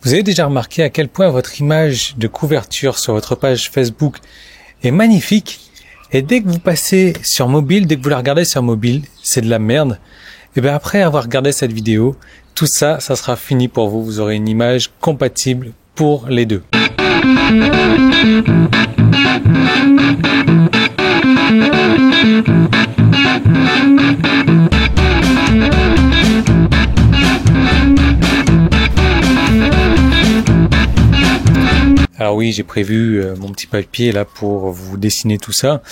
Vous avez déjà remarqué à quel point votre image de couverture sur votre page Facebook est magnifique et dès que vous passez sur mobile, dès que vous la regardez sur mobile, c'est de la merde. Et bien après avoir regardé cette vidéo, tout ça, ça sera fini pour vous. Vous aurez une image compatible pour les deux. Alors oui, j'ai prévu mon petit papier là pour vous dessiner tout ça.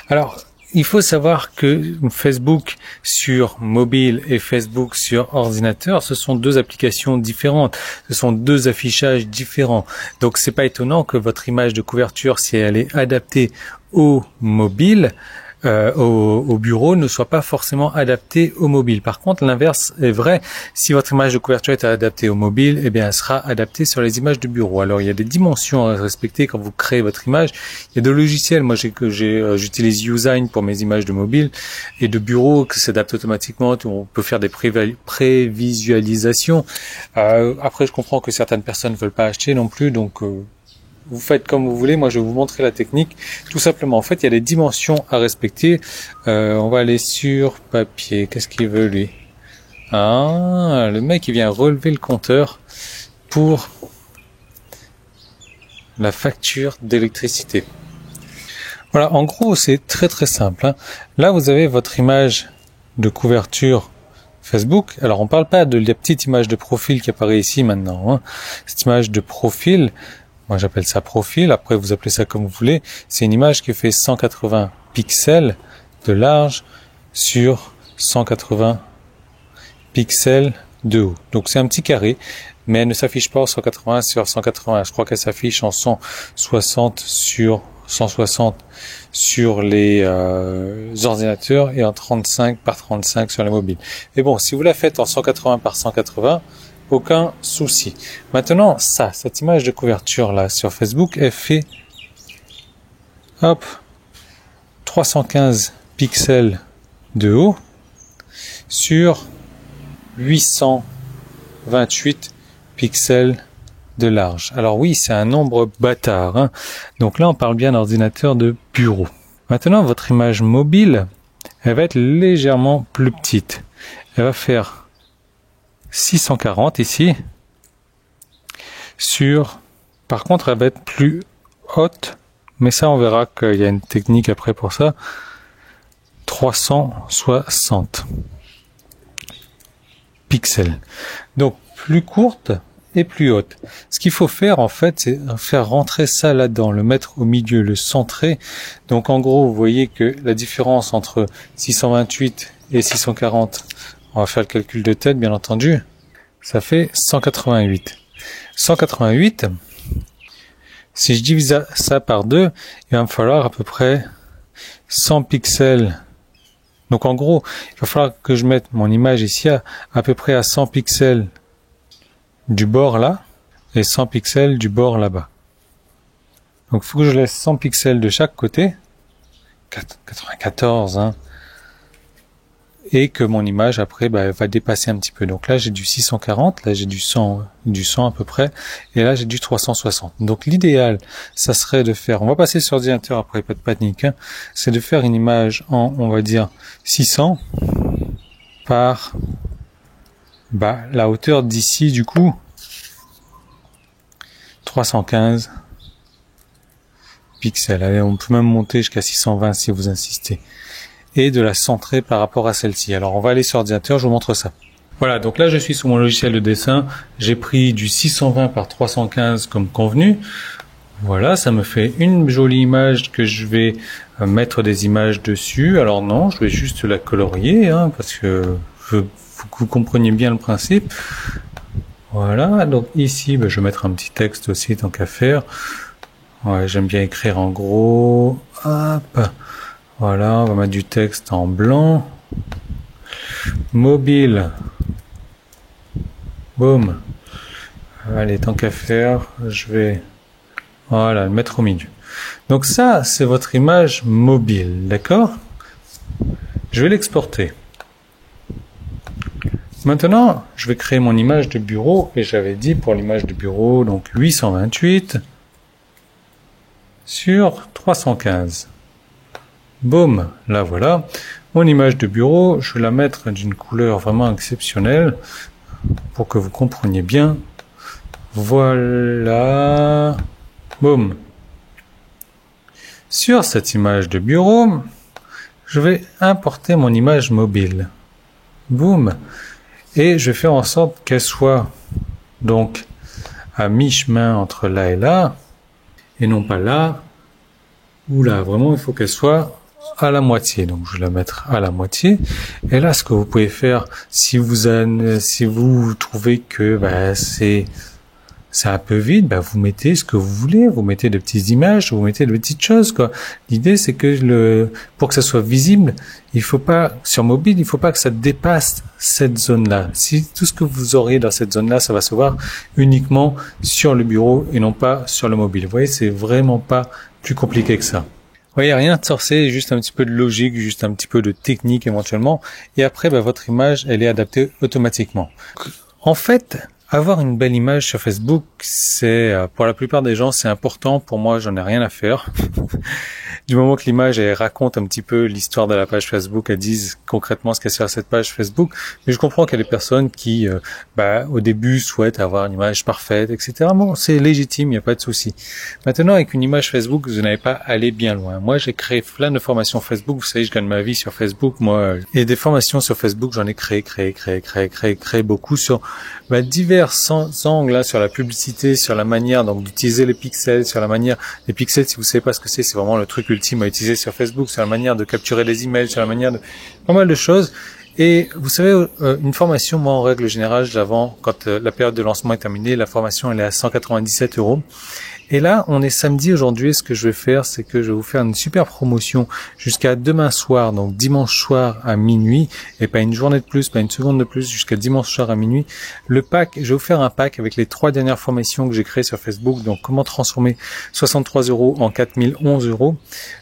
Alors, il faut savoir que Facebook sur mobile et Facebook sur ordinateur, ce sont deux applications différentes. Ce sont deux affichages différents. Donc, c'est pas étonnant que votre image de couverture, si elle est adaptée au mobile, au bureau, ne soit pas forcément adaptée au mobile. Par contre, l'inverse est vrai. Si votre image de couverture est adaptée au mobile, eh bien, elle sera adaptée sur les images de bureau. Alors, il y a des dimensions à respecter quand vous créez votre image. Il y a des logiciels. Moi, j'utilise Usign pour mes images de mobile et de bureau qui s'adaptent automatiquement. On peut faire des prévisualisations. Après, je comprends que certaines personnes ne veulent pas acheter non plus, donc vous faites comme vous voulez, moi je vais vous montrer la technique. Tout simplement, en fait, il y a des dimensions à respecter. On va aller sur papier. Qu'est-ce qu'il veut lui? Ah, le mec il vient relever le compteur pour la facture d'électricité. Voilà, en gros c'est très très simple. Là vous avez votre image de couverture Facebook. Alors on parle pas de la petite image de profil qui apparaît ici maintenant. Cette image de profil, moi j'appelle ça profil, après vous appelez ça comme vous voulez, c'est une image qui fait 180 pixels de large sur 180 pixels de haut. Donc c'est un petit carré, mais elle ne s'affiche pas en 180 sur 180, je crois qu'elle s'affiche en 160 sur 160 sur les ordinateurs et en 35 par 35 sur les mobiles. Et bon, si vous la faites en 180 par 180, aucun souci. Maintenant, cette image de couverture là sur Facebook, elle fait 315 pixels de haut sur 828 pixels de large. Alors oui, c'est un nombre bâtard. Donc là, on parle bien d'ordinateur de bureau. Maintenant, votre image mobile, elle va être légèrement plus petite. Elle va faire 640 ici par contre elle va être plus haute, mais ça on verra qu'il y a une technique après pour ça. 360 pixels, donc plus courte et plus haute. Ce qu'il faut faire en fait, c'est faire rentrer ça là-dedans, le mettre au milieu, le centrer. Donc en gros vous voyez que la différence entre 628 et 640, on va faire le calcul de tête, bien entendu. Ça fait 188. 188, si je divise ça par 2, il va me falloir à peu près 100 pixels. Donc en gros, il va falloir que je mette mon image ici à peu près à 100 pixels du bord là et 100 pixels du bord là-bas. Donc il faut que je laisse 100 pixels de chaque côté. 94, et que mon image après va dépasser un petit peu. Donc là j'ai du 640, là j'ai du 100 à peu près, et là j'ai du 360. Donc l'idéal, ça serait de faire, on va passer sur ordinateur après, pas de panique, c'est de faire une image en, on va dire 600 par la hauteur d'ici du coup 315 pixels. Allez, on peut même monter jusqu'à 620 si vous insistez. Et de la centrer par rapport à celle-ci. Alors on va aller sur ordinateur, je vous montre ça. Voilà, donc là je suis sur mon logiciel de dessin, j'ai pris du 620 par 315 comme convenu. Voilà, ça me fait une jolie image que je vais mettre des images dessus. Alors non, je vais juste la colorier, parce que faut que vous compreniez bien le principe. Voilà, donc ici je vais mettre un petit texte aussi tant qu'à faire. Ouais, j'aime bien écrire en gros. Hop. Voilà, on va mettre du texte en blanc. Mobile. Boum. Allez, tant qu'à faire, je vais le mettre au milieu. Donc ça, c'est votre image mobile, d'accord? Je vais l'exporter. Maintenant, je vais créer mon image de bureau et j'avais dit pour l'image de bureau, donc 828 sur 315. Boum, là voilà. Mon image de bureau, je vais la mettre d'une couleur vraiment exceptionnelle pour que vous compreniez bien. Voilà. Boum. Sur cette image de bureau, je vais importer mon image mobile. Boum. Et je vais faire en sorte qu'elle soit donc à mi-chemin entre là et là, et non pas là ou là. Vraiment, il faut qu'elle soit à la moitié. Donc, je vais la mettre à la moitié. Et là, ce que vous pouvez faire, si vous trouvez que c'est un peu vide, vous mettez ce que vous voulez, vous mettez de petites images, vous mettez de petites choses, quoi. L'idée, c'est que pour que ça soit visible, il faut pas, sur mobile, il faut pas que ça dépasse cette zone-là. Si tout ce que vous aurez dans cette zone-là, ça va se voir uniquement sur le bureau et non pas sur le mobile. Vous voyez, c'est vraiment pas plus compliqué que ça. Vous voyez, rien de sorcier, juste un petit peu de logique, juste un petit peu de technique éventuellement. Et après, votre image, elle est adaptée automatiquement. En fait, avoir une belle image sur Facebook, c'est pour la plupart des gens, c'est important. Pour moi, j'en ai rien à faire. Du moment que l'image, elle raconte un petit peu l'histoire de la page Facebook, elle dise concrètement ce qu'il y a sur cette page Facebook. Mais je comprends qu'il y a des personnes qui, au début, souhaitent avoir une image parfaite, etc. Bon, c'est légitime, il n'y a pas de souci. Maintenant, avec une image Facebook, vous n'allez pas aller bien loin. Moi, j'ai créé plein de formations Facebook. Vous savez, je gagne ma vie sur Facebook, moi. Et des formations sur Facebook, j'en ai créé beaucoup sur divers angles, là, sur la publicité, sur la manière donc d'utiliser les pixels, sur la manière les pixels, si vous savez pas ce que c'est vraiment le truc ultime à utiliser sur Facebook, sur la manière de capturer les emails, sur la manière de pas mal de choses. Et vous savez, une formation, moi en règle générale, je la vends quand la période de lancement est terminée. La formation elle est à 197 €. Et là, on est samedi aujourd'hui. Ce que je vais faire, c'est que je vais vous faire une super promotion jusqu'à demain soir, donc dimanche soir à minuit, et pas une journée de plus, pas une seconde de plus, jusqu'à dimanche soir à minuit. Le pack, je vais vous faire un pack avec les 3 dernières formations que j'ai créées sur Facebook. Donc, comment transformer 63 € en 4011 €.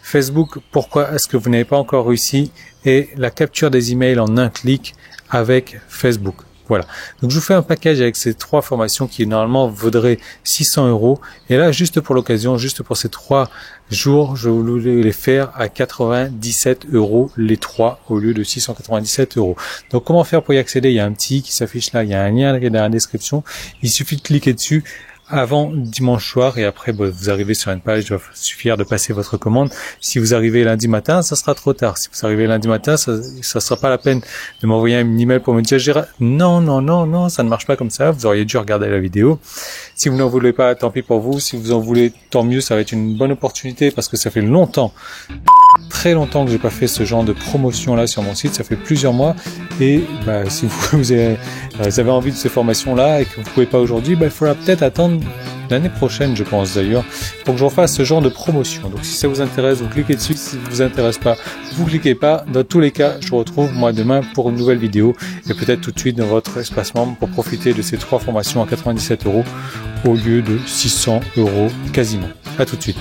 Facebook, pourquoi est-ce que vous n'avez pas encore réussi? Et la capture des emails en un clic avec Facebook. Voilà. Donc, je vous fais un package avec ces 3 formations qui, normalement, vaudraient 600 €. Et là, juste pour l'occasion, juste pour ces 3 jours, je voulais les faire à 97 € les 3 au lieu de 697 €. Donc, comment faire pour y accéder? Il y a un petit qui s'affiche là. Il y a un lien qui est dans la description. Il suffit de cliquer dessus avant dimanche soir et après vous arrivez sur une page, il va suffire de passer votre commande. Si vous arrivez lundi matin, ça sera trop tard. Si vous arrivez lundi matin, ça sera pas la peine de m'envoyer un email pour me dire non, ça ne marche pas comme ça. Vous auriez dû regarder la vidéo. Si vous n'en voulez pas, tant pis pour vous. Si vous en voulez, tant mieux, ça va être une bonne opportunité parce que ça fait longtemps, très longtemps que j'ai pas fait ce genre de promotion là sur mon site. Ça fait plusieurs mois et si vous avez envie de ces formations là et que vous pouvez pas aujourd'hui, il faudra peut-être attendre l'année prochaine, je pense d'ailleurs, pour que je refasse ce genre de promotion. Donc si ça vous intéresse, vous cliquez dessus. Si ça vous intéresse pas, vous cliquez pas. Dans tous les cas, je vous retrouve moi demain pour une nouvelle vidéo et peut-être tout de suite dans votre espace membre pour profiter de ces 3 formations à 97 € au lieu de 600 € quasiment. À tout de suite.